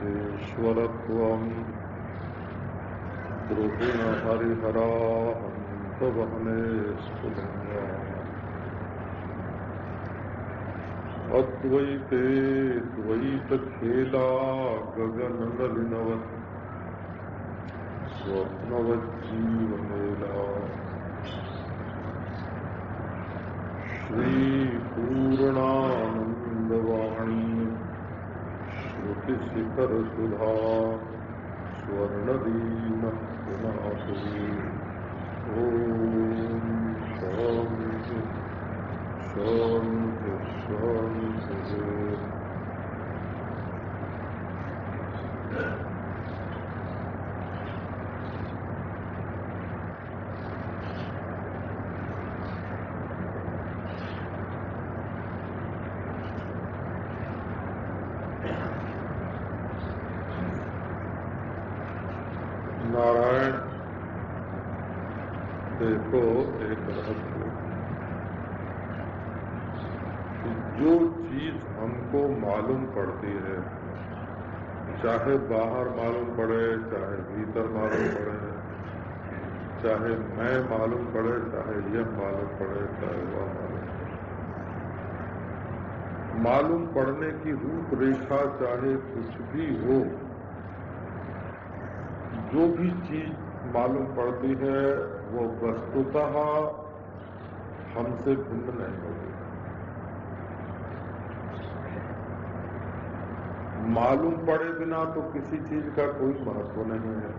अस्थानेश्वरत्वं द्रुहिण हरिहराहंसवहने स्फुलिंगा अद्वैते द्वैतखेला गगननलिनवत् स्वप्नवज्जीवमेला श्रीपूर्णानन्दवाणी श्रुतिशिखरसुधा स्वर्णदीनः पुनातुः। ॐ शान्ति शान्ति शान्तिः। नारायण देखो एक रहस्य, जो चीज हमको मालूम पड़ती है, चाहे बाहर मालूम पड़े, चाहे भीतर मालूम पड़े, चाहे मैं मालूम पड़े, चाहे यह मालूम पड़े, चाहे वह मालूम पड़ने की रूपरेखा चाहे कुछ भी हो, जो भी चीज मालूम पड़ती है वो वस्तुतः हमसे भिन्न नहीं होती। मालूम पड़े बिना तो किसी चीज का कोई महत्व नहीं है,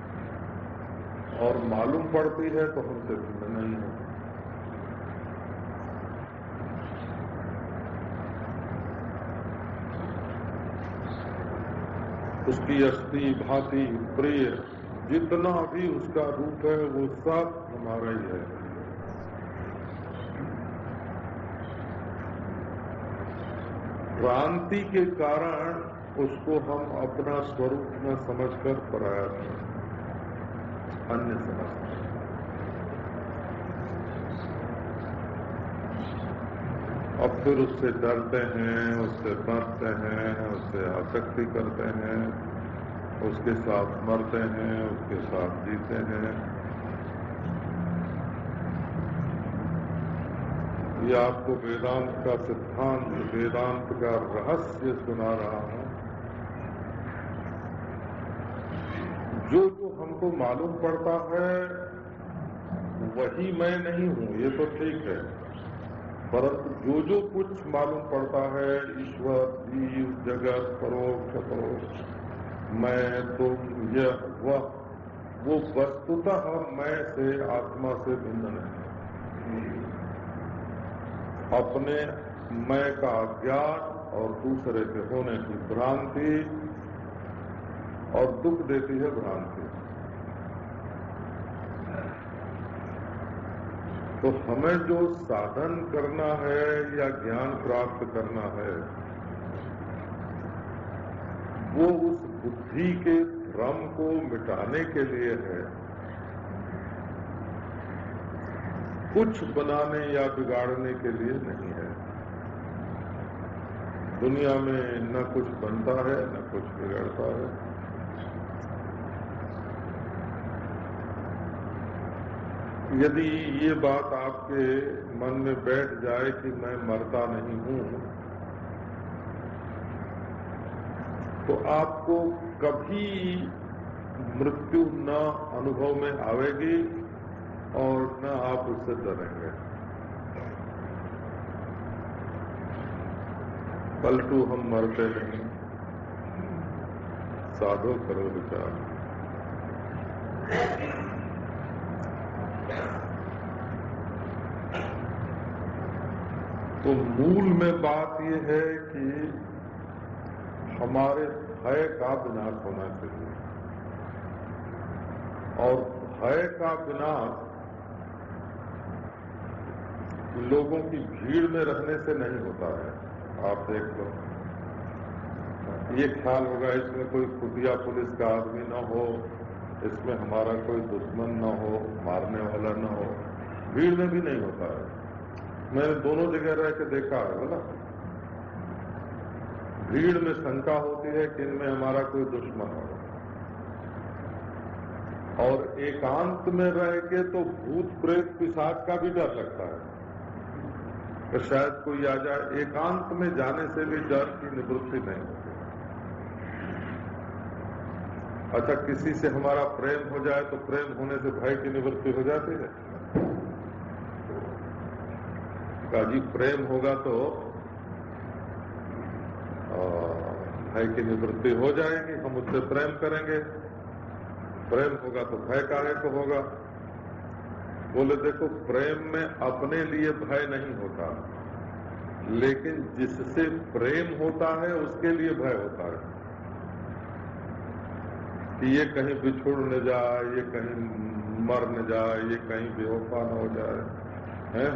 और मालूम पड़ती है तो हमसे भिन्न नहीं है। उसकी अस्थि भांति प्रिय जितना भी उसका रूप है वो सब हमारा ही है। भ्रांति के कारण उसको हम अपना स्वरूप न समझकर पराया अन्य समझते हैं। अब फिर उससे डरते हैं, उससे बचते हैं, उससे आसक्ति करते हैं, उसके साथ मरते हैं, उसके साथ जीते हैं। ये आपको वेदांत का सिद्धांत, वेदांत का रहस्य सुना रहा हूं। जो जो हमको मालूम पड़ता है वही मैं नहीं हूं, ये तो ठीक है, परंतु जो जो कुछ मालूम पड़ता है, ईश्वर, जीव, जगत, परोक्ष अपरोक्ष, मैं, तुम, यह, वह, वो वस्तुतः मैं से, आत्मा से भिन्न नहीं। अपने मैं का अज्ञान और दूसरे के होने की भ्रांति, और दुख देती है भ्रांति। तो हमें जो साधन करना है या ज्ञान प्राप्त करना है, वो उस बुद्धि के भ्रम को मिटाने के लिए है, कुछ बनाने या बिगाड़ने के लिए नहीं है। दुनिया में न कुछ बनता है न कुछ बिगड़ता है। यदि ये बात आपके मन में बैठ जाए कि मैं मरता नहीं हूं, तो आपको कभी मृत्यु न अनुभव में आवेगी और न आप उससे डरेंगे। पलटू हम मरते नहीं, साधो करो विचार। तो मूल में बात यह है कि हमारे भय का विनाश होना चाहिए, और भय का विनाश लोगों की भीड़ में रहने से नहीं होता है। आप देख लो, ये ख्याल होगा इसमें कोई खुफिया पुलिस का आदमी न हो, इसमें हमारा कोई दुश्मन न हो, मारने वाला न हो, भीड़ में भी नहीं होता है। मैंने दोनों जगह रह के देखा है बोला, भीड़ में शंका होती है कि इनमें हमारा कोई दुश्मन हो, और एकांत में रह के तो भूत प्रेत पिशाच का भी डर लगता है कि शायद कोई आ जाए। एकांत में जाने से भी डर की निवृत्ति नहीं होती। अच्छा, किसी से हमारा प्रेम हो जाए तो प्रेम होने से भय की निवृत्ति हो जाती है। जी प्रेम होगा तो भय की निवृत्ति हो जाएगी, हम उससे प्रेम करेंगे। प्रेम होगा तो भय काहे को होगा। बोले देखो, प्रेम में अपने लिए भय नहीं होता, लेकिन जिससे प्रेम होता है उसके लिए भय होता है कि ये कहीं बिछुड़ न जाए, ये कहीं मर न जाए, ये कहीं बेवफा न हो जाए, है?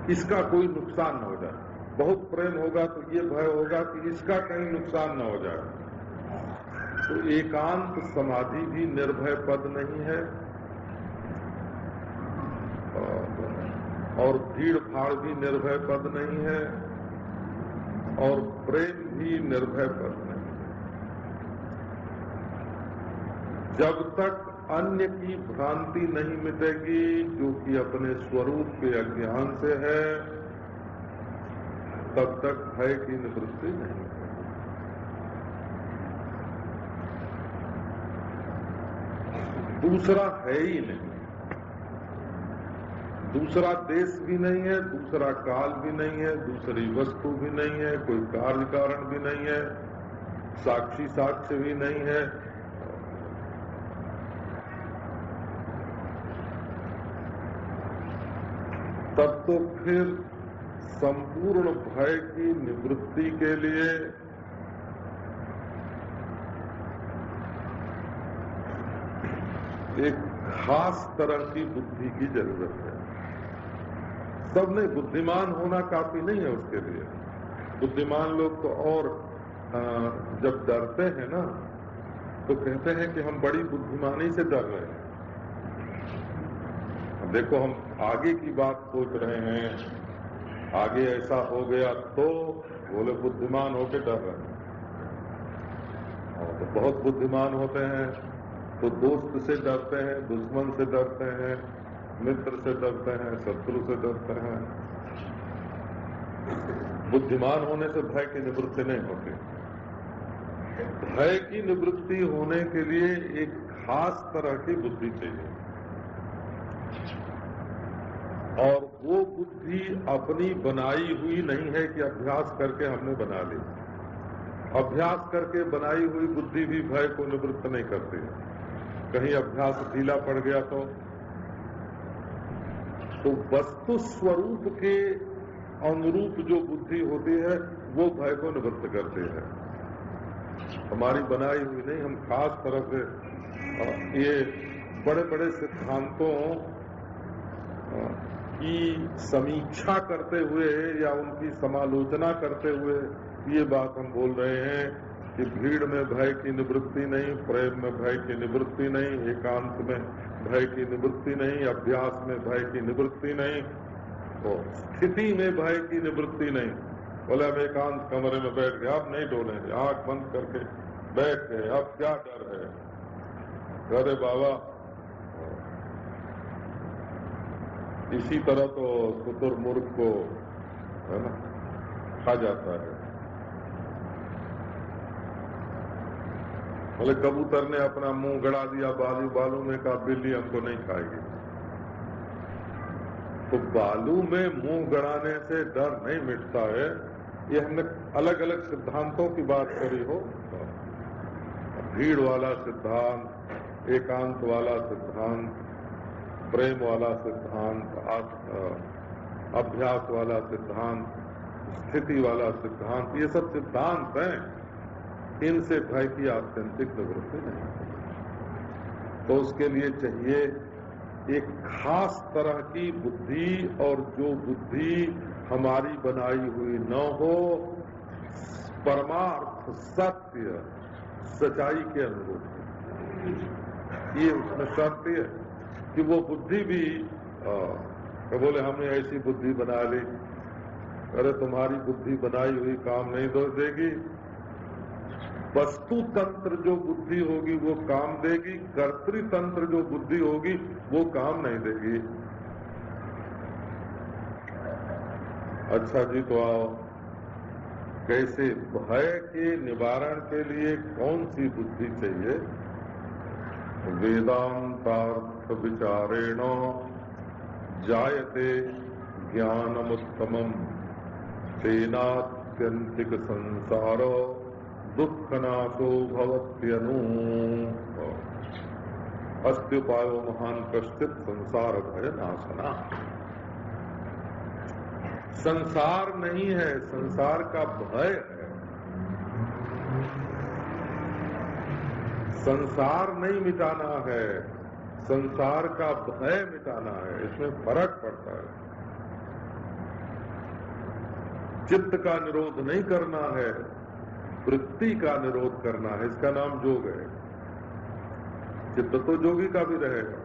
इसका कोई नुकसान न हो जाए। बहुत प्रेम होगा तो ये भय होगा कि इसका कहीं नुकसान न हो जाए। तो एकांत समाधि भी निर्भय पद नहीं है, और भीड़ भाड़ भी निर्भय पद नहीं है, और प्रेम भी निर्भय पद नहीं है। जब तक अन्य की भ्रांति नहीं मिटेगी, जो कि अपने स्वरूप के अज्ञान से है, तब तक भय की निवृत्ति नहीं है। दूसरा है ही नहीं, दूसरा देश भी नहीं है, दूसरा काल भी नहीं है, दूसरी वस्तु भी नहीं है, कोई कार्य कारण भी नहीं है, साक्षी साक्ष्य भी नहीं है। तब तो फिर संपूर्ण भय की निवृत्ति के लिए एक खास तरह की बुद्धि की जरूरत है। सब नहीं, बुद्धिमान होना काफी नहीं है उसके लिए। बुद्धिमान लोग तो और जब डरते हैं ना, तो कहते हैं कि हम बड़ी बुद्धिमानी से डर रहे हैं। देखो, हम आगे की बात सोच रहे हैं, आगे ऐसा हो गया तो बोले बुद्धिमान होके डर रहे हैं। तो बहुत बुद्धिमान होते हैं तो दोस्त से डरते हैं, दुश्मन से डरते हैं, मित्र से डरते हैं, शत्रु से डरते हैं। बुद्धिमान होने से भय की निवृत्ति नहीं होती। भय की निवृत्ति होने के लिए एक खास तरह की बुद्धि चाहिए, और वो बुद्धि अपनी बनाई हुई नहीं है कि अभ्यास करके हमने बना ली। अभ्यास करके बनाई हुई बुद्धि भी भय को निवृत्त नहीं करती है। कहीं अभ्यास ढीला पड़ गया तो वस्तु स्वरूप के अनुरूप जो बुद्धि होती है वो भय को निवृत्त करती है, हमारी बनाई हुई नहीं। हम खास तरह से ये बड़े बड़े सिद्धांतों की समीक्षा करते हुए या उनकी समालोचना करते हुए ये बात हम बोल रहे हैं कि भीड़ में भय की निवृत्ति नहीं, प्रेम में भय की निवृत्ति नहीं, एकांत में भय की निवृत्ति नहीं, अभ्यास में भय की निवृत्ति नहीं, तो स्थिति में भय की निवृत्ति नहीं। बोले हम एकांत कमरे में बैठ गए, अब नहीं डोलेंगे, आंख बंद करके बैठ गए, अब क्या डर है। अरे बाबा, इसी तरह तो शुतुरमुर्ग को है ना खा जाता है। बोले कबूतर ने अपना मुंह गड़ा दिया बालू में, कहा बिल्ली हमको नहीं खाएगी। तो बालू में मुंह गड़ाने से डर नहीं मिटता है। ये हमने अलग अलग सिद्धांतों की बात करी हो, भीड़ वाला सिद्धांत, एकांत वाला सिद्धांत, प्रेम वाला सिद्धांत, अभ्यास वाला सिद्धांत, स्थिति वाला सिद्धांत, ये सब सिद्धांत हैं। इनसे भय की आत्यंतिक निवृत्ति नहीं। तो उसके लिए चाहिए एक खास तरह की बुद्धि, और जो बुद्धि हमारी बनाई हुई न हो, परमार्थ सत्य सच्चाई के अनुरूप। ये उसमें शर्त है कि वो बुद्धि भी बोले हमने ऐसी बुद्धि बना ली। अरे तुम्हारी बुद्धि बनाई हुई काम नहीं देगी। वस्तु तंत्र जो बुद्धि होगी वो काम देगी, कर्तृतंत्र जो बुद्धि होगी वो काम नहीं देगी। अच्छा जी, तो आओ, कैसे भय के निवारण के लिए कौन सी बुद्धि चाहिए? वेदांतार्थ विचारेण जायते ज्ञानमुत्तमम् तेनात्यंतिक संसारो दुःखनाशो भवत्यनु। अस्त्युपायो महान कश्चित् संसार भय नाशना। संसार नहीं है, संसार का भय है। संसार नहीं मिटाना है, संसार का भय मिटाना है। इसमें फर्क पड़ता है। चित्त का निरोध नहीं करना है, वृत्ति का निरोध करना है। इसका नाम योग है। चित्त तो जोगी का भी रहेगा,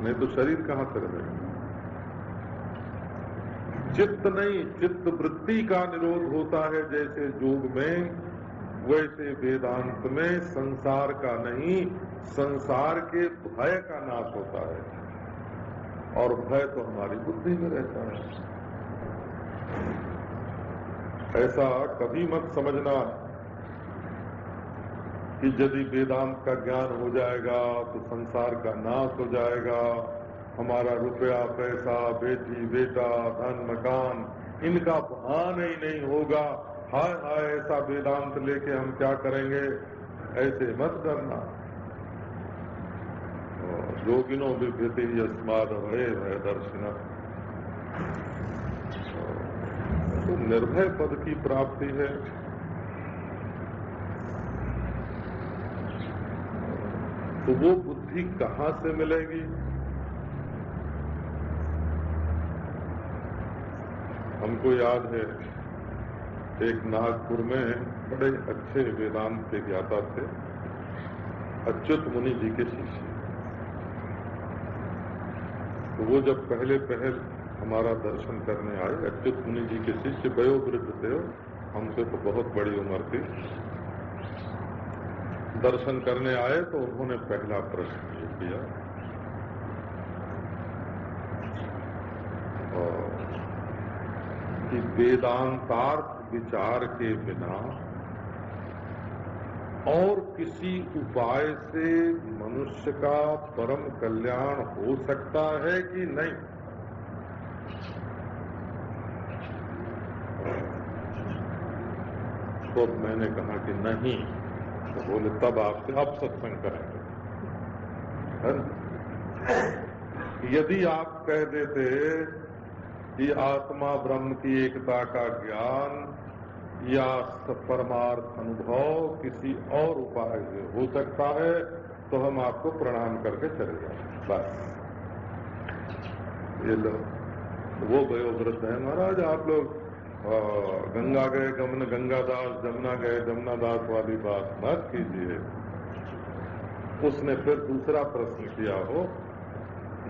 नहीं तो शरीर कहां से रहेगा। चित्त नहीं, चित्त वृत्ति का निरोध होता है जैसे योग में, वैसे वेदांत में संसार का नहीं, संसार के भय का नाश होता है। और भय तो हमारी बुद्धि में रहता है। ऐसा कभी मत समझना कि यदि वेदांत का ज्ञान हो जाएगा तो संसार का नाश हो जाएगा, हमारा रुपया पैसा, बेटी बेटा, धन मकान, इनका भान ही नहीं होगा। हाय हाय, ऐसा वेदांत लेके हम क्या करेंगे? ऐसे मत करना। योगिनो विभ्यति यस्माद् भये भयदर्शिनः। तो निर्भय पद की प्राप्ति है। तो वो बुद्धि कहाँ से मिलेगी? हमको याद है, एक नागपुर में बड़े अच्छे वेदांत के ज्ञाता थे, अच्युत मुनि जी के शिष्य। तो वो जब पहले हमारा दर्शन करने आए, अच्युत मुनि जी के शिष्य वयोवृद्ध थे, हमसे तो बहुत बड़ी उम्र थी। दर्शन करने आए तो उन्होंने पहला प्रश्न ये किया, कि वेदांतार्थ विचार के बिना और किसी उपाय से मनुष्य का परम कल्याण हो सकता है कि नहीं? तो मैंने कहा कि नहीं। तो बोले तब आपसे अब सत्संग करेंगे। यदि आप कह देते कि आत्मा ब्रह्म की एकता का ज्ञान या परमार्थ अनुभव किसी और उपाय से हो सकता है, तो हम आपको प्रणाम करके चले जाएंगे। बस ये लो, वो वयोवृद्ध है, महाराज आप लोग गंगा गए गंगादास, जमुना गए जमुनादास वाली बात मत कीजिए। उसने फिर दूसरा प्रश्न किया हो,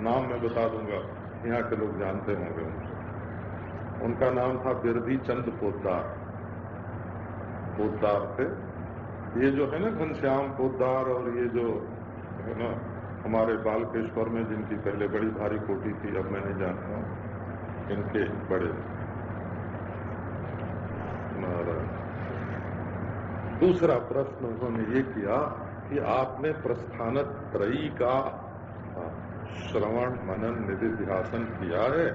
नाम मैं बता दूंगा, यहाँ के लोग जानते होंगे। उनका नाम था बिरधी चंद पोद्दार। पोद्दार थे। ये जो है ना घनश्याम पोद्दार, और ये जो है ना हमारे बालकेश्वर में जिनकी पहले बड़ी भारी कोठी थी, अब मैं नहीं जानता, इनके बड़े दूसरा प्रश्न उन्होंने ये किया कि आपने प्रस्थानत्रयी का श्रवण मनन निधिध्यासन किया है?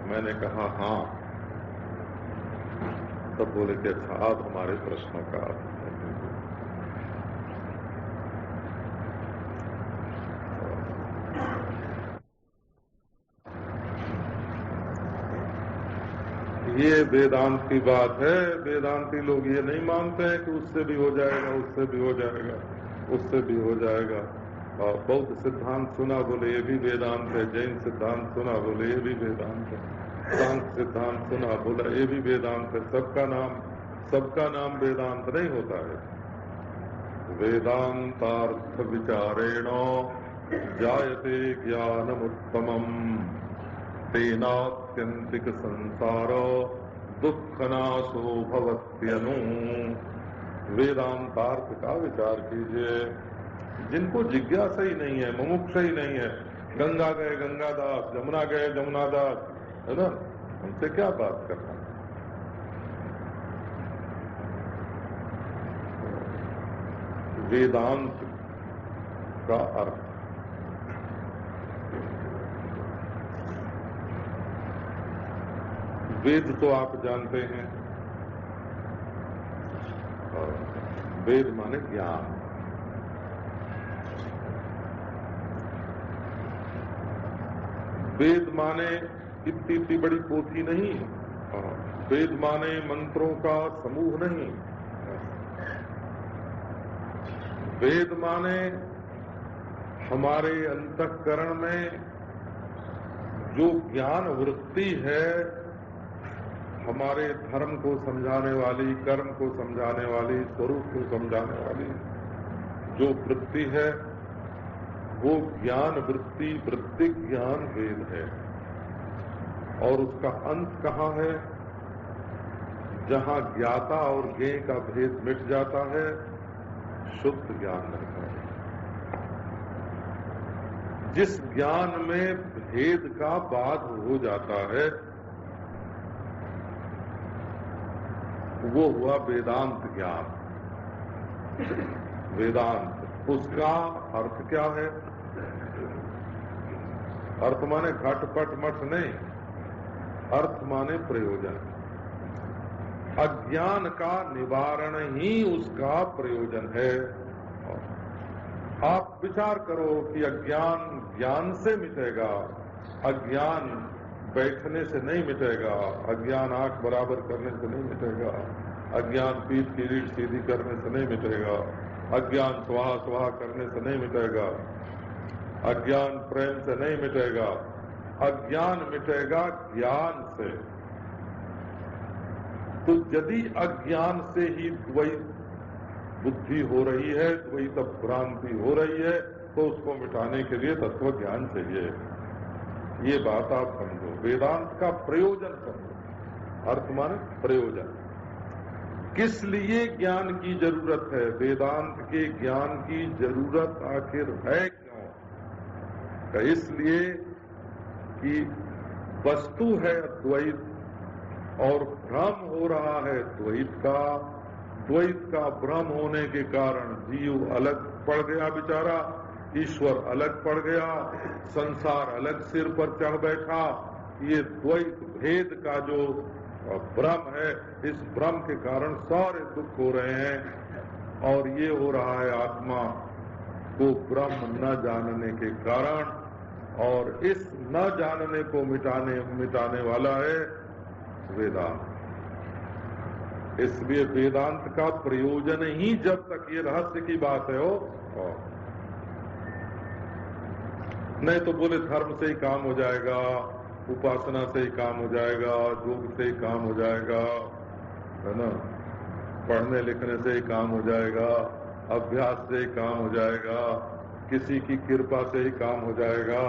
मैंने कहा हाँ। तब बोले कि अच्छा, आप हमारे प्रश्नों का ये वेदांत की बात है। वेदांती लोग ये नहीं मानते हैं कि उससे भी हो जाएगा, उससे भी हो जाएगा, उससे भी हो जाएगा। और बौद्ध सिद्धांत सुना, बोले ये भी वेदांत है। जैन सिद्धांत सुना, बोले ये भी वेदांत है। सांख्य सिद्धांत सुना, बोला ये भी वेदांत है। सबका नाम वेदांत नहीं होता है। वेदांतार्थ विचारेण जायते ज्ञानमुत्तमम् तेनात्यंतिक संसार दुःखनाशो भवत्यनु। वेदांतार्थ का विचार कीजिए। जिनको जिज्ञासा ही नहीं है, मुमुक्षा ही नहीं है, गंगा गए गंगादास, जमुना गए जमुनादास, है ना, उनसे क्या बात करना। वेदांत का अर्थ वेद तो आप जानते हैं। वेद माने ज्ञान। वेद माने इतनी बड़ी पोथी नहीं। वेद माने मंत्रों का समूह नहीं। वेद माने हमारे अंतःकरण में जो ज्ञान वृत्ति है, हमारे धर्म को समझाने वाली, कर्म को समझाने वाली, स्वरूप को समझाने वाली जो वृत्ति है, वो ज्ञान वृत्ति, वृत्ति ज्ञान वेद है। और उसका अंत कहाँ है? जहाँ ज्ञाता और ज्ञेय का भेद मिट जाता है, शुद्ध ज्ञान रहता है। जिस ज्ञान में भेद का बाध हो जाता है, वो हुआ वेदांत ज्ञान। वेदांत, उसका अर्थ क्या है? अर्थ माने घटपट मठ नहीं, अर्थ माने प्रयोजन। अज्ञान का निवारण ही उसका प्रयोजन है। आप विचार करो कि अज्ञान ज्ञान से मिटेगा, अज्ञान बैठने से नहीं मिटेगा, अज्ञान आंख बराबर करने से नहीं मिटेगा, अज्ञान पीठ की रीढ़ सीधी करने से नहीं मिटेगा, अज्ञान स्वाहा स्वाहा करने से नहीं मिटेगा, अज्ञान प्रेम से नहीं मिटेगा। अज्ञान मिटेगा ज्ञान से। तो यदि अज्ञान से ही द्वैत बुद्धि हो रही है, द्वैत भ्रांति हो रही है, तो उसको मिटाने के लिए तत्व ज्ञान चाहिए। ये बात आप समझो। वेदांत का प्रयोजन समझो। अर्थ माने प्रयोजन। किस लिए ज्ञान की जरूरत है? वेदांत के ज्ञान की जरूरत आखिर है क्यों? इसलिए कि वस्तु है अद्वैत और भ्रम हो रहा है द्वैत का। द्वैत का भ्रम होने के कारण जीव अलग पड़ गया बेचारा, ईश्वर अलग पड़ गया, संसार अलग सिर पर चढ़ बैठा। ये द्वैत भेद का जो भ्रम है, इस भ्रम के कारण सारे दुख हो रहे हैं। और ये हो रहा है आत्मा को ब्रह्म न जानने के कारण। और इस न जानने को मिटाने वाला है वेदांत। इसलिए वेदांत का प्रयोजन ही, जब तक ये रहस्य की बात है हो, नहीं तो बोले धर्म से ही काम हो जाएगा, उपासना से ही काम हो जाएगा, योग से ही काम हो जाएगा, है ना, पढ़ने लिखने से ही काम हो जाएगा, अभ्यास से ही काम हो जाएगा, किसी की कृपा से ही काम हो जाएगा,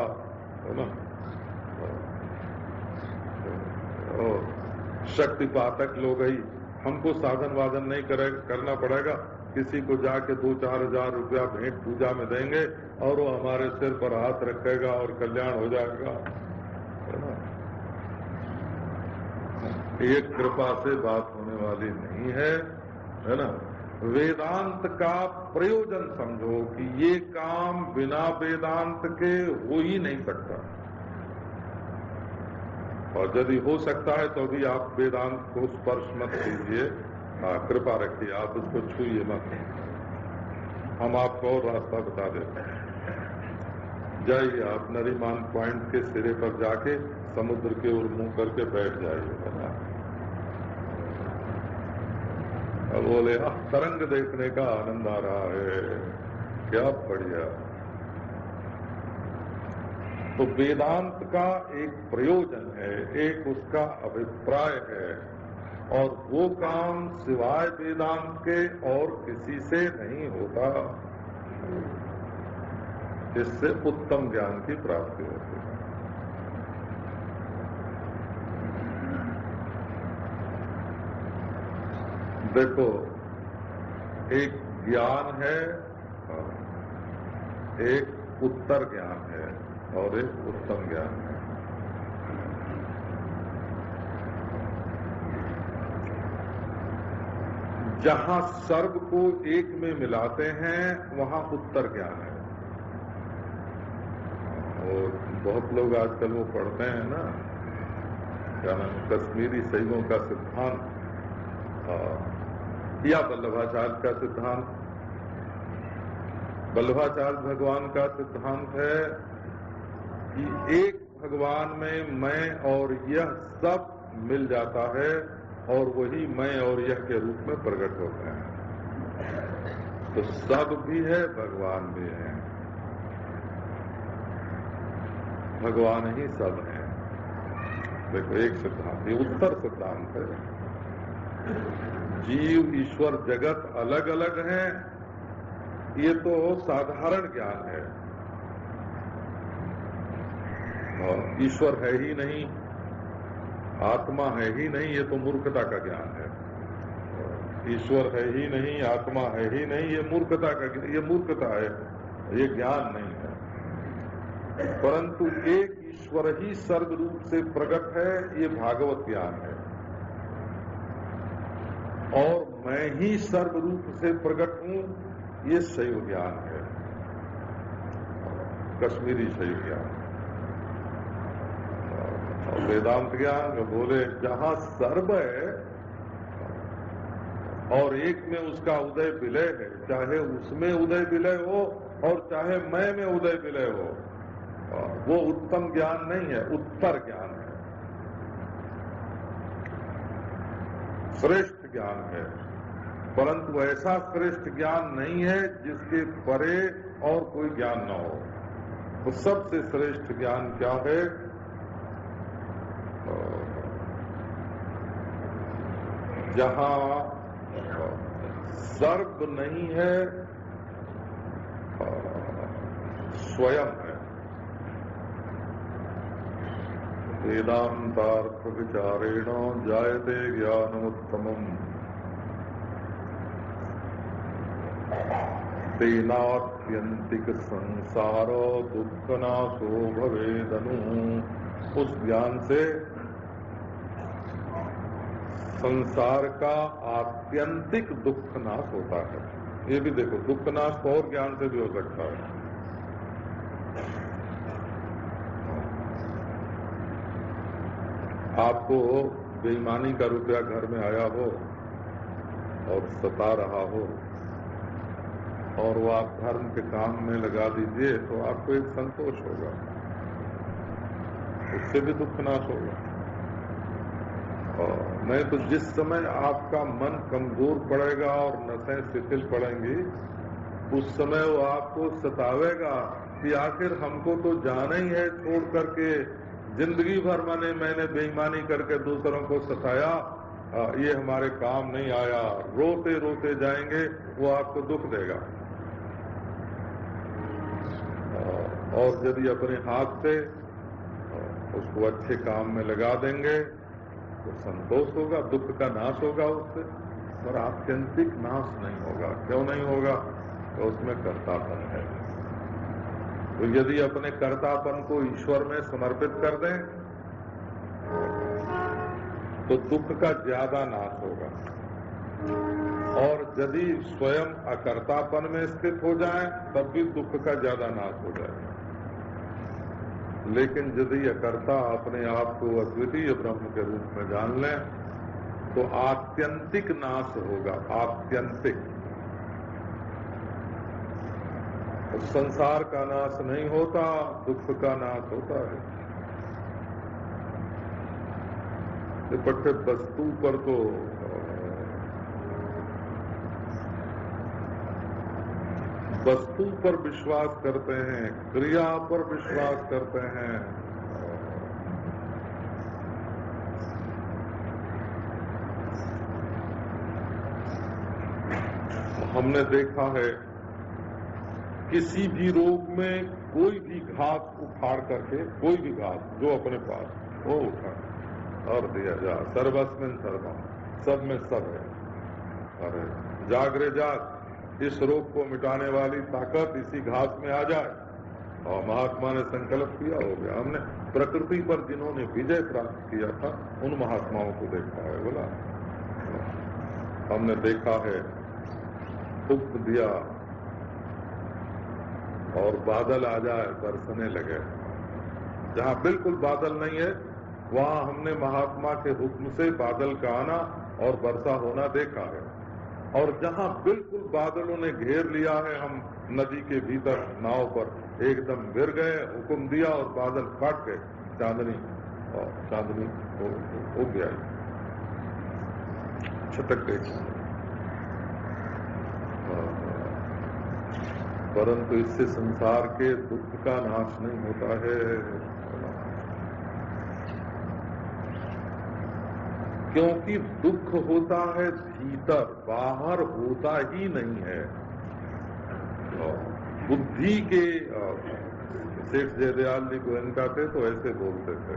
है ना। शक्तिपातक लोग ही, हमको साधन वादन नहीं करना पड़ेगा, किसी को जाके 2-4 हजार रुपया भेंट पूजा में देंगे और वो हमारे सिर पर हाथ रखेगा और कल्याण हो जाएगा, है ना। ये कृपा से बात होने वाली नहीं है, है ना। वेदांत का प्रयोजन समझो कि ये काम बिना वेदांत के हो ही नहीं सकता, और यदि हो सकता है तो भी आप वेदांत को स्पर्श मत कीजिए, कृपा रखिए, आप उसको छूइए मत, हम आपको और रास्ता बता देते हैं। जाइए आप नरीमान पॉइंट के सिरे पर जाके समुद्र के ओर मुंह करके बैठ जाइए। अब बोले तरंग देखने का आनंद आ रहा है, क्या बढ़िया। तो वेदांत का एक प्रयोजन है, एक उसका अभिप्राय है, और वो काम सिवाय वेदांत के और किसी से नहीं होता। इससे उत्तम ज्ञान की प्राप्ति होती है। देखो, एक ज्ञान है, एक उत्तर ज्ञान है और एक उत्तम ज्ञान है। जहां सर्व को एक में मिलाते हैं वहां उत्तर ज्ञान है। और बहुत लोग आजकल वो पढ़ते हैं ना, क्या नाम, कश्मीरी शैवों का सिद्धांत या वल्लभाचार्य का सिद्धांत। वल्लभाचार्य भगवान का सिद्धांत है कि एक भगवान में मैं और यह सब मिल जाता है और वही मैं और यह के रूप में प्रकट होते हैं। तो सब भी है, भगवान भी है, भगवान ही सब है। देखो, एक सिद्धांत, ये उत्तर सिद्धांत है। जीव ईश्वर जगत अलग अलग हैं, ये तो साधारण ज्ञान है। और ईश्वर है ही नहीं, आत्मा है ही नहीं, ये तो मूर्खता का ज्ञान है। ईश्वर है ही नहीं, आत्मा है ही नहीं, ये मूर्खता का, ये मूर्खता है, ये ज्ञान नहीं है। परंतु एक ईश्वर ही सर्व रूप से प्रकट है, ये भागवत ज्ञान है। और मैं ही सर्व रूप से प्रकट हूं, ये शैव ज्ञान है, कश्मीरी शैव ज्ञान। और वेदांत ज्ञान में बोले जहां सर्व है और एक में उसका उदय विलय है, चाहे उसमें उदय विलय हो और चाहे मैं में उदय विलय हो, वो उत्तम ज्ञान नहीं है, उत्तर ज्ञान है, श्रेष्ठ ज्ञान है। परंतु ऐसा श्रेष्ठ ज्ञान नहीं है जिसके परे और कोई ज्ञान न हो। तो सबसे श्रेष्ठ ज्ञान क्या है? जहां सर्व नहीं है, स्वयं है। वेदांतार्थ विचारेण जायते ज्ञानमुत्तमम् तेनात्यंतिक संसार दुःखनाशो भवेदनु। उस ज्ञान से संसार का आत्यंतिक दुख नाश होता है। ये भी देखो, दुख नाश तो और ज्ञान से भी हो सकता है। आपको बेईमानी का रुपया घर में आया हो और सता रहा हो और वो आप धर्म के काम में लगा दीजिए तो आपको एक संतोष होगा, उससे भी दुख नाश होगा। नहीं तो जिस समय आपका मन कमजोर पड़ेगा और नसें शिथिल पड़ेंगी, उस समय वो आपको सतावेगा कि आखिर हमको तो जाना ही है छोड़ करके, जिंदगी भर मैंने बेईमानी करके दूसरों को सताया, ये हमारे काम नहीं आया, रोते रोते जाएंगे, वो आपको दुख देगा। और यदि अपने हाथ से उसको अच्छे काम में लगा देंगे तो संतोष होगा, दुख का नाश होगा उससे, और आत्यंतिक नाश नहीं होगा। क्यों नहीं होगा? तो उसमें कर्तापन है। तो यदि अपने कर्तापन को ईश्वर में समर्पित कर दें तो दुख का ज्यादा नाश होगा। और यदि स्वयं अकर्तापन में स्थित हो जाए तब भी दुख का ज्यादा नाश हो जाए। लेकिन यदि अकर्ता अपने आप को अद्वितीय ब्रह्म के रूप में जान लें तो आत्यंतिक नाश होगा, आत्यंतिक। संसार का नाश नहीं होता, दुख का नाश होता है। पट्टे वस्तु पर तो वस्तु पर विश्वास करते हैं, क्रिया पर विश्वास करते हैं। हमने देखा है किसी भी रोग में कोई भी घास उखाड़ करके, कोई भी घास जो अपने पास वो उठा और दिया जा, सर्वस्मिन् सर्वम, सब में सब है। अरे जागरे जाग, इस रोग को मिटाने वाली ताकत इसी घास में आ जाए। और महात्मा ने संकल्प किया, हो गया। हमने प्रकृति पर जिन्होंने विजय प्राप्त किया था उन महात्माओं को देखा है। बोला हमने देखा है फूंक दिया और बादल आ जाए, बरसने लगे। जहाँ बिल्कुल बादल नहीं है वहाँ हमने महात्मा के हुक्म से बादल का आना और वर्षा होना देखा है। और जहाँ बिल्कुल बादलों ने घेर लिया है, हम नदी के भीतर नाव पर एकदम गिर गए, हुक्म दिया और बादल फट गए, चांदनी हो गया, छटक गई। परंतु इससे संसार के दुख का नाश नहीं होता है, क्योंकि दुख होता है भीतर, बाहर होता ही नहीं है। बुद्धि के सेठ जयदयाल जी गोयनका थे तो ऐसे बोलते थे,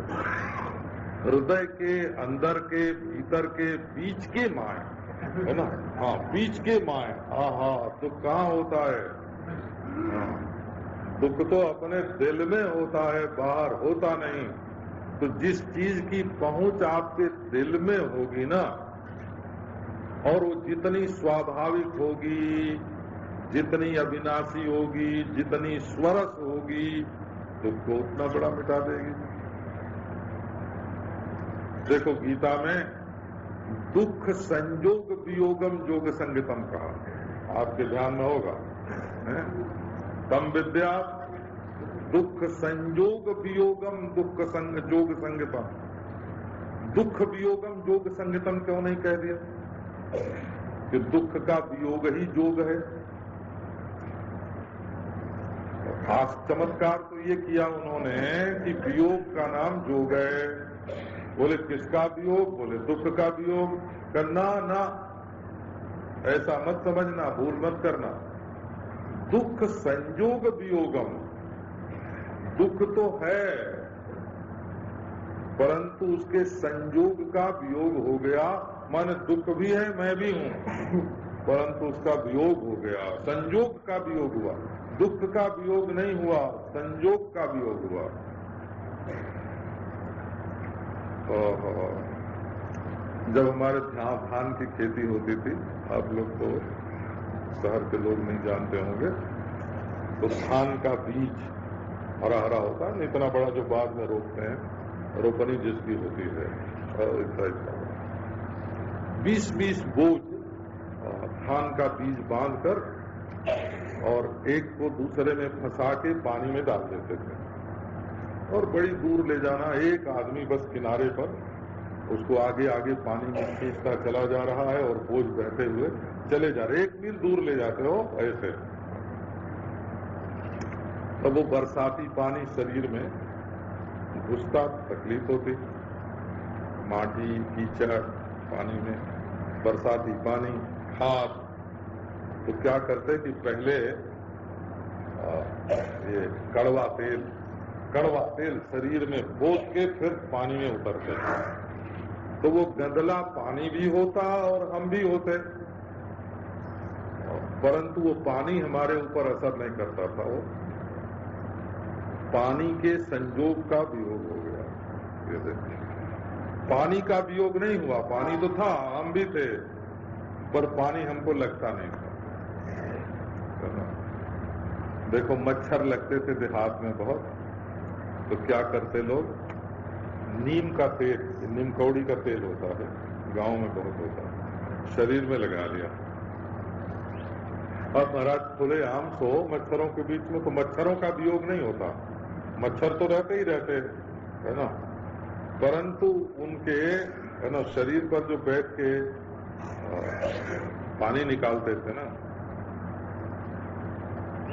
हृदय के अंदर के भीतर के बीच के माए है ना, हाँ बीच के माए। हाँ दुख कहाँ होता है? दुख तो अपने दिल में होता है, बाहर होता नहीं। तो जिस चीज की पहुंच आपके दिल में होगी ना, और वो जितनी स्वाभाविक होगी, जितनी अविनाशी होगी, जितनी स्वरस होगी, दुख को उतना बड़ा मिटा देगी। देखो गीता में दुख संयोग वियोगम योग संगतम कहा, आपके ध्यान में होगा। तम विद्या दुख संयोग वियोगम दुख योग संगतम। दुख वियोगम योग संगतम क्यों नहीं कह दिया? कि दुख का वियोग ही योग है। खास चमत्कार तो ये किया उन्होंने कि वियोग का नाम योग है। बोले किसका वियोग? बोले दुख का वियोग। करना ना, ऐसा मत समझना, भूल मत करना। दुख संयोग वियोगम, दुख तो है परंतु उसके संयोग का वियोग हो गया। माने दुख भी है, मैं भी हूँ, परंतु उसका वियोग हो गया। संयोग का वियोग हुआ, दुख का वियोग नहीं हुआ, संयोग का वियोग हुआ। जब हमारे धान की खेती होती थी, आप लोग तो शहर के लोग नहीं जानते होंगे, तो धान का बीज हरा हरा होता है, इतना बड़ा जो बाद में रोपते हैं, रोपनी जिसकी होती है, और 20-20 बोझ धान का बीज बांधकर और एक को दूसरे में फंसा के पानी में डाल देते थे और बड़ी दूर ले जाना। एक आदमी बस किनारे पर उसको आगे आगे पानी में खींचता चला जा रहा है और बोझ बैठे हुए चले जा रहे, 1 मील दूर ले जाते हो ऐसे। तब वो बरसाती पानी शरीर में घुसता, तकलीफ होती, माटी कीचड़ पानी में, बरसाती पानी, खाद। तो क्या करते कि पहले ये कड़वा तेल शरीर में बोझ के फिर पानी में उतरते, तो वो गंदला पानी भी होता और हम भी होते, परंतु वो पानी हमारे ऊपर असर नहीं करता था। वो पानी के संयोग का वियोग हो गया। ये देखिए, पानी का वियोग नहीं हुआ, पानी तो था, हम भी थे, पर पानी हमको लगता नहीं था। देखो मच्छर लगते थे देहात में बहुत, तो क्या करते लोग, नीम का तेल, नीम कौड़ी का तेल होता है, गांव में बहुत होता है, शरीर में लगा लिया। अब महाराज खुले आम सो मच्छरों के बीच में, तो मच्छरों का वियोग नहीं होता, मच्छर तो रहते ही रहते है ना, परंतु उनके है ना शरीर पर जो बैठ के पानी निकालते थे ना।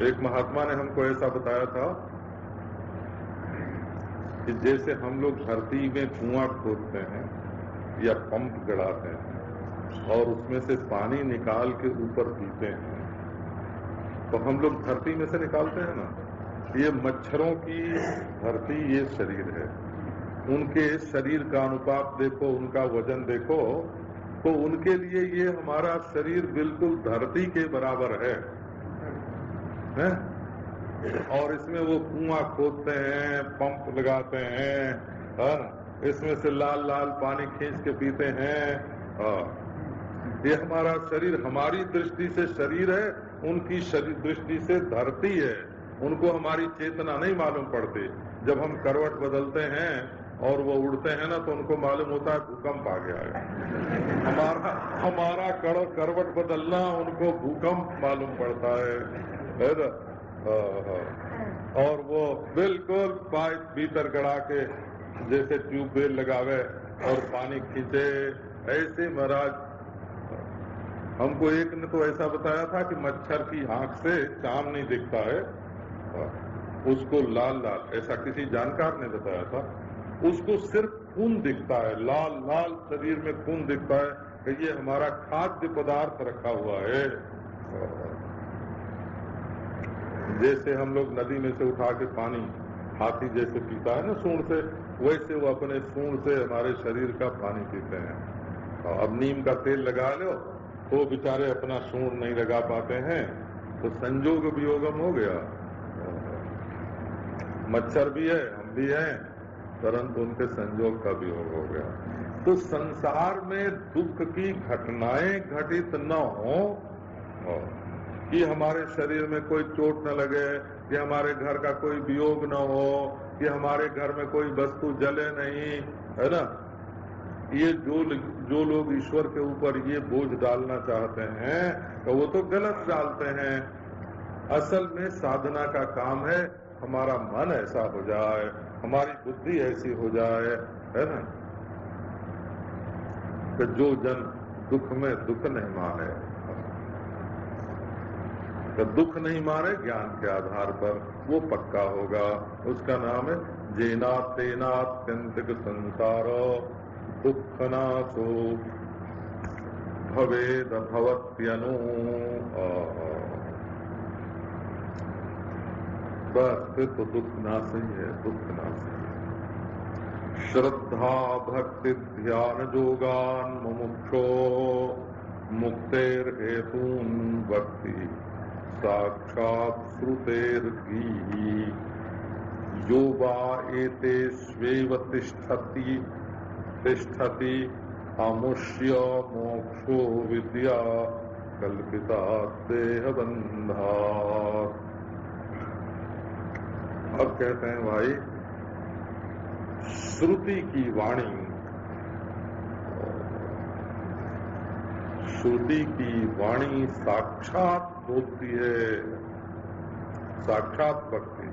एक महात्मा ने हमको ऐसा बताया था कि जैसे हम लोग धरती में कुआं खोदते हैं या पंप गड़ाते हैं और उसमें से पानी निकाल के ऊपर पीते हैं, तो हम लोग धरती में से निकालते हैं ना, ये मच्छरों की धरती ये शरीर है, उनके शरीर का अनुपात देखो, उनका वजन देखो, तो उनके लिए ये हमारा शरीर बिल्कुल धरती के बराबर है? और इसमें वो कुआं खोदते हैं, पंप लगाते हैं, इसमें से लाल लाल पानी खींच के पीते हैं। ये हमारा शरीर हमारी दृष्टि से शरीर है, उनकी शरीर दृष्टि से धरती है। उनको हमारी चेतना नहीं मालूम पड़ती। जब हम करवट बदलते हैं और वो उड़ते हैं ना, तो उनको मालूम होता है भूकंप आ गया है। हमारा करवट बदलना उनको भूकंप मालूम पड़ता है ना? और वो बिल्कुल पाइप भीतर गड़ा के जैसे ट्यूबवेल लगावे और पानी खींचे, ऐसे महाराज हमको एक ने तो ऐसा बताया था कि मच्छर की आंख से चांद नहीं दिखता है, उसको लाल लाल, ऐसा किसी जानकार ने बताया था, उसको सिर्फ खून दिखता है, लाल लाल शरीर में खून दिखता है कि ये हमारा खाद्य पदार्थ रखा हुआ है। जैसे हम लोग नदी में से उठा के पानी हाथी जैसे पीता है ना सूंड से, वैसे वो अपने सूंड से हमारे शरीर का पानी पीते हैं। अब नीम का तेल लगा लो तो बेचारे अपना सूंड नहीं लगा पाते हैं, तो संजोग वियोगम हो गया। मच्छर भी है, हम भी हैं, परंतु उनके संजोग का वियोग हो गया। तो संसार में दुख की घटनाएं घटित न हो कि हमारे शरीर में कोई चोट न लगे, कि हमारे घर का कोई वियोग न हो, कि हमारे घर में कोई वस्तु जले नहीं, है ना। ये जो लोग ईश्वर के ऊपर ये बोझ डालना चाहते हैं तो वो तो गलत डालते हैं। असल में साधना का काम है हमारा मन ऐसा हो जाए, हमारी बुद्धि ऐसी हो जाए, है ना, कि जो जन दुख में दुख नहीं माने, तो दुख नहीं माने ज्ञान के आधार पर, वो पक्का होगा। उसका नाम है जेनात् तेनात्यंतिक संसार दुःखनाशो भवेद भवत्यनु। बस फिर तो दुख नाश ही है, दुख नाश ही है। श्रद्धा भक्ति ध्यान योगान मुमुक्षो मुक्तेर हेतून भक्ति साक्षात् श्रुतेर्गीः यो वा एतेष्वेव तिष्ठति अमुष्य मोक्षो विद्या कल्पिता देहबन्धात्। अब कहते हैं भाई, श्रुति की वाणी, श्रुति की वाणी साक्षात बोलती है, साक्षात भक्ति।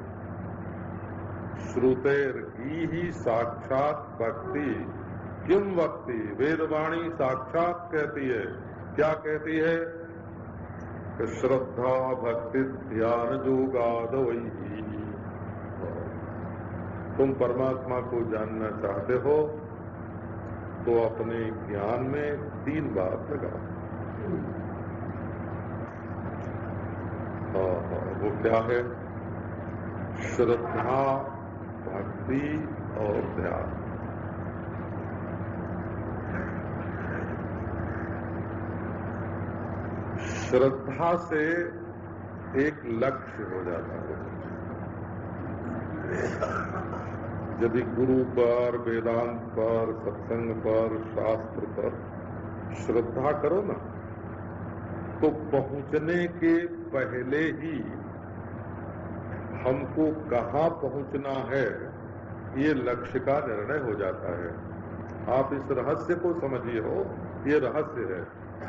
श्रुतेर ही साक्षात भक्ति। किम भक्ति? वेदवाणी साक्षात कहती है। क्या कहती है? कि श्रद्धा भक्ति ध्यान योगादवैः। तुम परमात्मा को जानना चाहते हो तो अपने ज्ञान में 3 बात लगाओ। वो क्या है? श्रद्धा, भक्ति और ध्यान। श्रद्धा से एक लक्ष्य हो जाता है। यदि गुरु पर, वेदांत पर, सत्संग पर, शास्त्र पर श्रद्धा करो ना, तो पहुंचने के पहले ही हमको कहाँ पहुंचना है ये लक्ष्य का निर्णय हो जाता है। आप इस रहस्य को समझिए हो, ये रहस्य है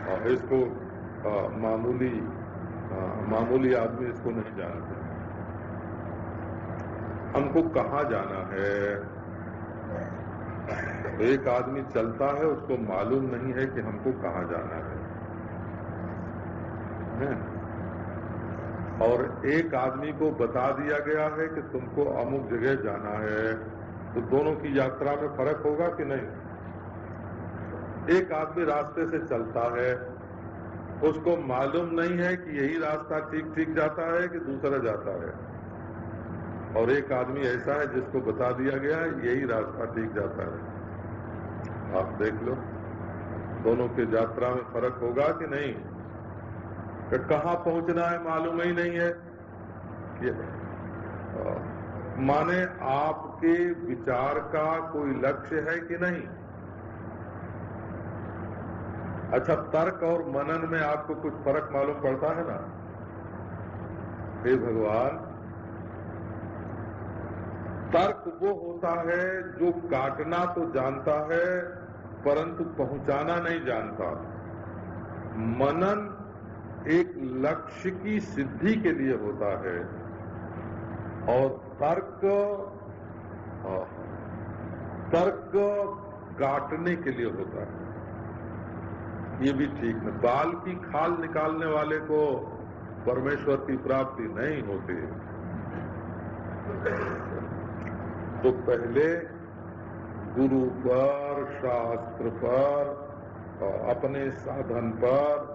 और इसको मामूली आदमी इसको नहीं जानते। हमको कहाँ जाना है, तो एक आदमी चलता है उसको मालूम नहीं है कि हमको कहाँ जाना है। और एक आदमी को बता दिया गया है कि तुमको अमुक जगह जाना है, तो दोनों की यात्रा में फर्क होगा कि नहीं? एक आदमी रास्ते से चलता है, उसको मालूम नहीं है कि यही रास्ता ठीक ठीक जाता है कि दूसरा जाता है, और एक आदमी ऐसा है जिसको बता दिया गया है यही रास्ता ठीक जाता है। आप देख लो दोनों की यात्रा में फर्क होगा कि नहीं? कि कहाँ पहुंचना है मालूम ही नहीं है। माने आपके विचार का कोई लक्ष्य है कि नहीं? अच्छा, तर्क और मनन में आपको कुछ फर्क मालूम पड़ता है ना? हे भगवान, तर्क वो होता है जो काटना तो जानता है परंतु पहुंचाना नहीं जानता। मनन एक लक्ष्य की सिद्धि के लिए होता है और तर्क काटने के लिए होता है। ये भी ठीक है। बाल की खाल निकालने वाले को परमेश्वर की प्राप्ति नहीं होती। तो पहले गुरु पर, शास्त्र पर, अपने साधन पर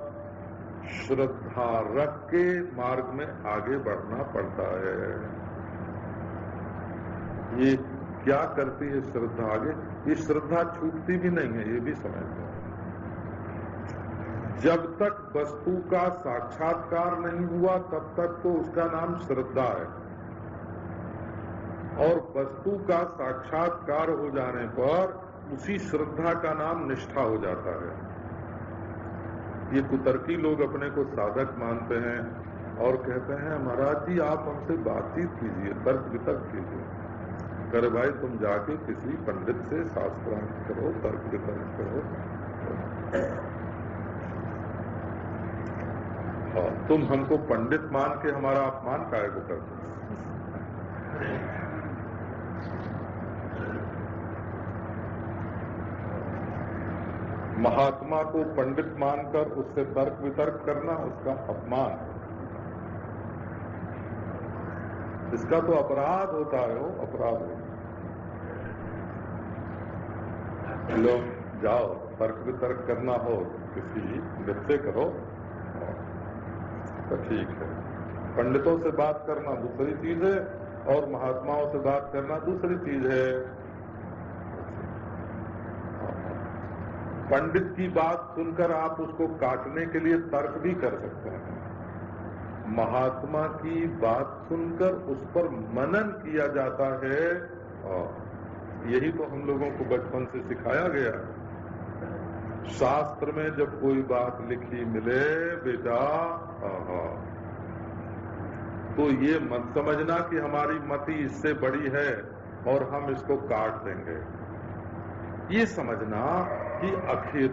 श्रद्धा रख के मार्ग में आगे बढ़ना पड़ता है। ये क्या करती है श्रद्धा आगे? ये श्रद्धा छूटती भी नहीं है, ये भी समझते हैं। जब तक वस्तु का साक्षात्कार नहीं हुआ तब तक तो उसका नाम श्रद्धा है, और वस्तु का साक्षात्कार हो जाने पर उसी श्रद्धा का नाम निष्ठा हो जाता है। ये कुतर्की लोग अपने को साधक मानते हैं और कहते हैं महाराज जी आप हमसे बातचीत कीजिए, तर्क वितर्क कीजिए। करे भाई तुम जाके किसी पंडित से शास्त्रार्थ करो, तर्क वितर्क करो। हाँ, तुम हमको पंडित मान के हमारा अपमान काहे को करते हो? महात्मा को पंडित मानकर उससे तर्क वितर्क करना उसका अपमान, इसका तो अपराध होता है। वो अपराध है। लो जाओ, तर्क वितर्क करना हो किसी मित्र से करो तो ठीक है। पंडितों से बात करना दूसरी चीज है और महात्माओं से बात करना दूसरी चीज है। पंडित की बात सुनकर आप उसको काटने के लिए तर्क भी कर सकते हैं। महात्मा की बात सुनकर उस पर मनन किया जाता है। यही तो हम लोगों को बचपन से सिखाया गया। शास्त्र में जब कोई बात लिखी मिले बेटा, तो ये मत समझना कि हमारी मति इससे बड़ी है और हम इसको काट देंगे। ये समझना कि आखिर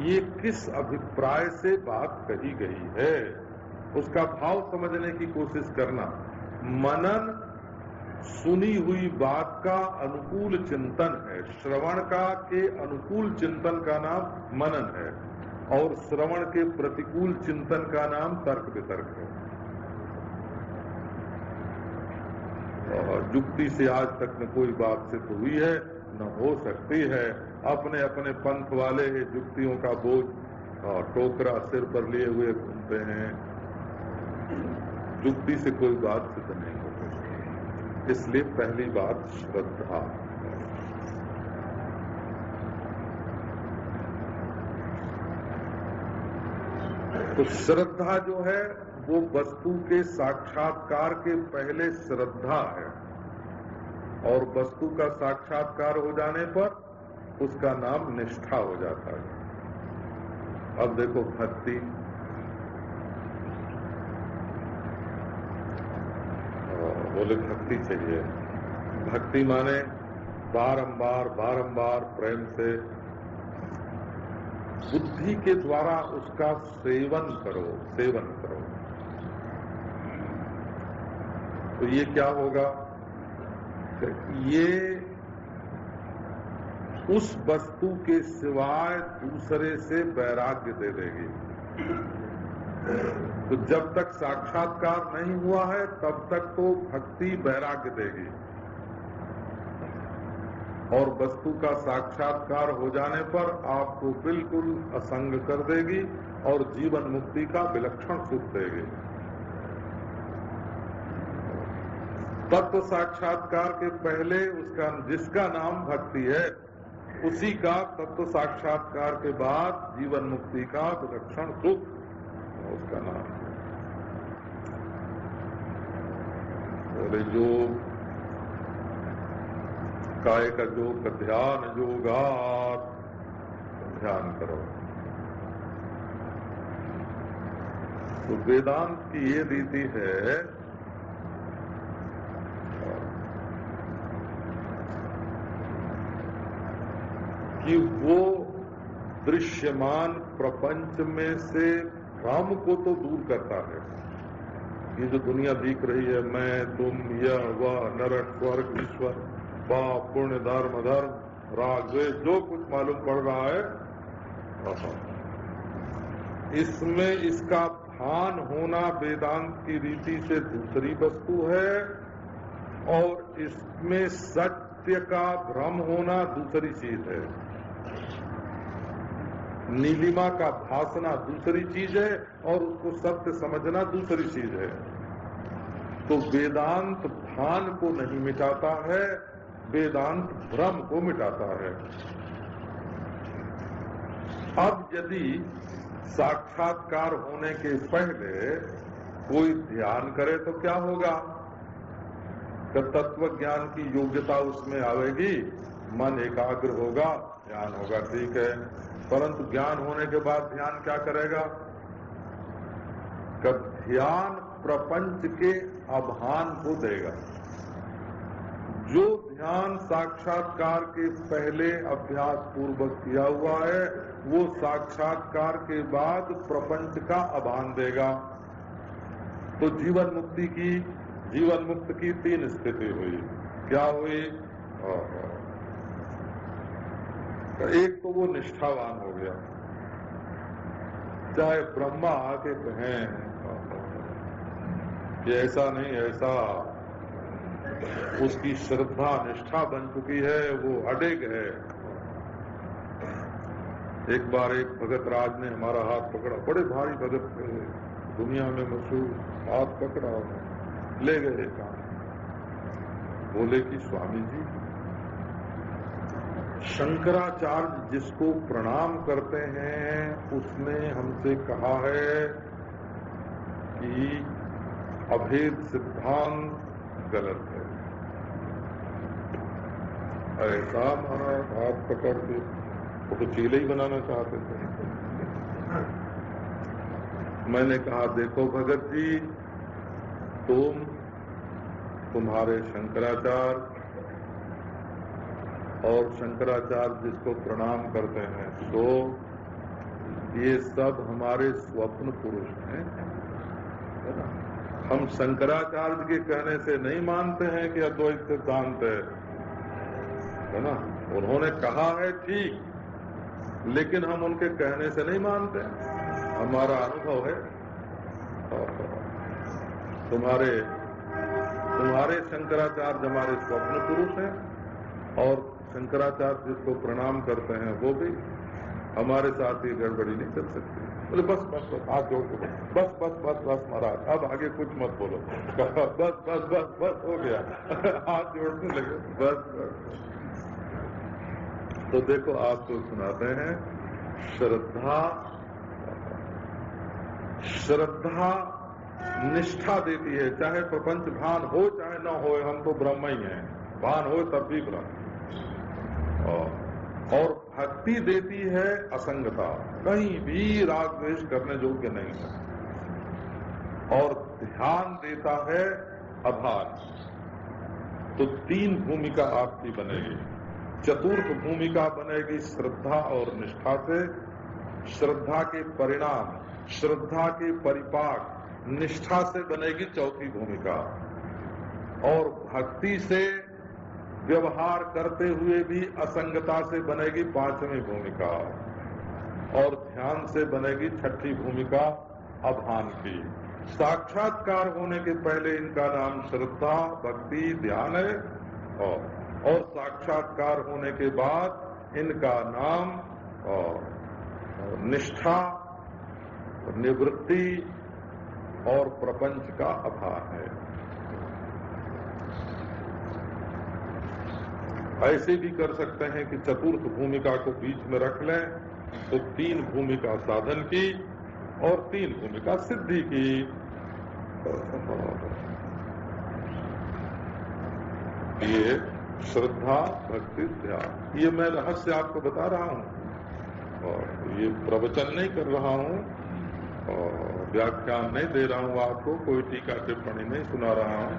ये किस अभिप्राय से बात कही गई है, उसका भाव समझने की कोशिश करना। मनन सुनी हुई बात का अनुकूल चिंतन है। श्रवण का के अनुकूल चिंतन का नाम मनन है और श्रवण के प्रतिकूल चिंतन का नाम तर्क वितर्क है। युक्ति से आज तक न कोई बात सिद्ध हुई है न हो सकती है। अपने अपने पंथ वाले युक्तियों का बोझ टोकरा सिर पर लिए हुए घूमते हैं। युक्ति से कोई बात सिद्ध नहीं होती। इसलिए पहली बात श्रद्धा। तो श्रद्धा जो है वो वस्तु के साक्षात्कार के पहले श्रद्धा है और वस्तु का साक्षात्कार हो जाने पर उसका नाम निष्ठा हो जाता है। अब देखो भक्ति, बोले भक्ति चाहिए। भक्ति माने बारंबार बारंबार प्रेम से बुद्धि के द्वारा उसका सेवन करो। तो ये क्या होगा? ये उस वस्तु के सिवाय दूसरे से वैराग्य दे देगी। तो जब तक साक्षात्कार नहीं हुआ है तब तक तो भक्ति वैराग्य देगी, और वस्तु का साक्षात्कार हो जाने पर आपको बिल्कुल असंग कर देगी और जीवन मुक्ति का विलक्षण सुख देगी। तत्व साक्षात्कार के पहले उसका जिसका नाम भक्ति है उसी का तत्व साक्षात्कार के बाद जीवन मुक्ति का विलक्षण सुख उसका नाम है। बोले जो काय का योग का ध्यान योगात, ध्यान करो। तो वेदांत की ये रीति है कि वो दृश्यमान प्रपंच में से भ्रम को तो दूर करता है। ये जो दुनिया दिख रही है, मैं तुम यह वह नरक स्वर्ग ईश्वर पाप पुण्य धर्म अधर्म राग द्वेष जो कुछ मालूम पड़ रहा है, इसमें इसका भान होना वेदांत की रीति से दूसरी वस्तु है, और इसमें सत्य का भ्रम होना दूसरी चीज है। नीलिमा का भासना दूसरी चीज है और उसको सत्य समझना दूसरी चीज है। तो वेदांत भान को नहीं मिटाता है, वेदांत भ्रम को मिटाता है। अब यदि साक्षात्कार होने के पहले कोई ध्यान करे तो क्या होगा? कि तत्व ज्ञान की योग्यता उसमें आवेगी, मन एकाग्र होगा, ध्यान होगा, ठीक है। परंतु ज्ञान होने के बाद ध्यान क्या करेगा? कि ध्यान प्रपंच के अभान को देगा। जो ध्यान साक्षात्कार के पहले अभ्यास पूर्वक किया हुआ है वो साक्षात्कार के बाद प्रपंच का अभान देगा। तो जीवन मुक्त की तीन स्थिति हुई। क्या हुई? एक तो वो निष्ठावान हो गया, चाहे ब्रह्मा आके कहें कि ऐसा नहीं ऐसा, उसकी श्रद्धा निष्ठा बन चुकी है, वो अडिग है। एक बार एक भगत राज ने हमारा हाथ पकड़ा, बड़े भारी भगत थे, दुनिया में मशहूर, हाथ पकड़ा, ले गए काम। बोले कि स्वामी जी, शंकराचार्य जिसको प्रणाम करते हैं उसने हमसे कहा है कि अभेद सिद्धांत गलत है। ऐसा हमारा हाथ पकड़ के वो तो चीले ही बनाना चाहते थे। मैंने कहा देखो भगत जी, तुम्हारे शंकराचार्य और शंकराचार्य जिसको प्रणाम करते हैं तो ये सब हमारे स्वप्न पुरुष हैं, है ना। हम शंकराचार्य के कहने से नहीं मानते हैं कि अद्वैत सिद्धांत है ना। उन्होंने कहा है ठीक, लेकिन हम उनके कहने से नहीं मानते। हमारा अनुभव है, तुम्हारे शंकराचार्य हमारे स्वप्न पुरुष हैं और शंकराचार्य जिसको प्रणाम करते हैं वो भी हमारे साथ ये गड़बड़ी नहीं कर सकती। बोले बस बस बस हाथ जोड़ के बस बस बस बस महाराज, अब आगे कुछ मत बोलो। बस बस बस बस हो गया। हाथ जोड़ने लगे, बस बस। तो देखो आपको सुनाते हैं, श्रद्धा निष्ठा देती है, चाहे प्रपंच भान हो चाहे न हो, हम तो ब्रह्म ही हैं। भान हो तब भी ब्रह्म। और भक्ति देती है असंगता, कहीं भी राग द्वेष करने योग्य नहीं है। और ध्यान देता है आभार। तो 3 भूमिका आपकी बनेगी। चतुर्थ भूमिका बनेगी श्रद्धा और निष्ठा से। श्रद्धा के परिणाम, श्रद्धा के परिपाक, निष्ठा से बनेगी चौथी भूमिका। और भक्ति से व्यवहार करते हुए भी असंगता से बनेगी 5वीं भूमिका। और ध्यान से बनेगी 6ठी भूमिका अभान की। साक्षात्कार होने के पहले इनका नाम श्रद्धा, भक्ति, ध्यान है और साक्षात्कार होने के बाद इनका नाम निष्ठा, निवृत्ति और प्रपंच का अभान है। ऐसे भी कर सकते हैं कि चतुर्थ भूमिका को बीच में रख लें तो 3 भूमिका साधन की और 3 भूमिका सिद्धि की। ये श्रद्धा, भक्ति, ध्यान, ये मैं रहस्य आपको बता रहा हूं और ये प्रवचन नहीं कर रहा हूं और व्याख्यान नहीं दे रहा हूं आपको, कोई टीका टिप्पणी नहीं सुना रहा हूं।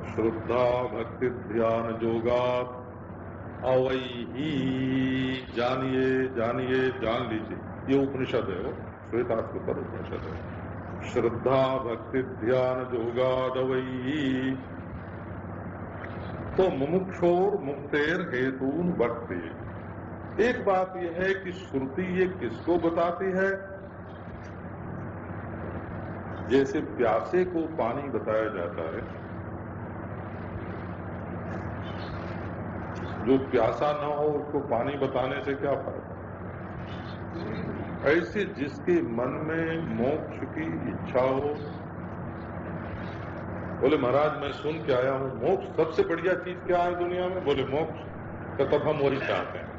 श्रद्धा, भक्ति, ध्यान, योगात् अवैहि, जानिए जानिए जान लीजिए, ये उपनिषद है, वो श्वेताश्वतर उपनिषद है। श्रद्धा, भक्ति, ध्यान, योगात् अवैहि। तो मुमुक्षोर मुक्तेर हेतून भक्ति। एक बात यह है कि श्रुति ये किसको बताती है? जैसे प्यासे को पानी बताया जाता है, जो प्यासा न हो उसको पानी बताने से क्या फायदा? ऐसे जिसके मन में मोक्ष की इच्छा हो, बोले महाराज मैं सुन के आया हूं मोक्ष सबसे बढ़िया चीज क्या है दुनिया में? बोले मोक्ष, तो तब हम वही चाहते हैं।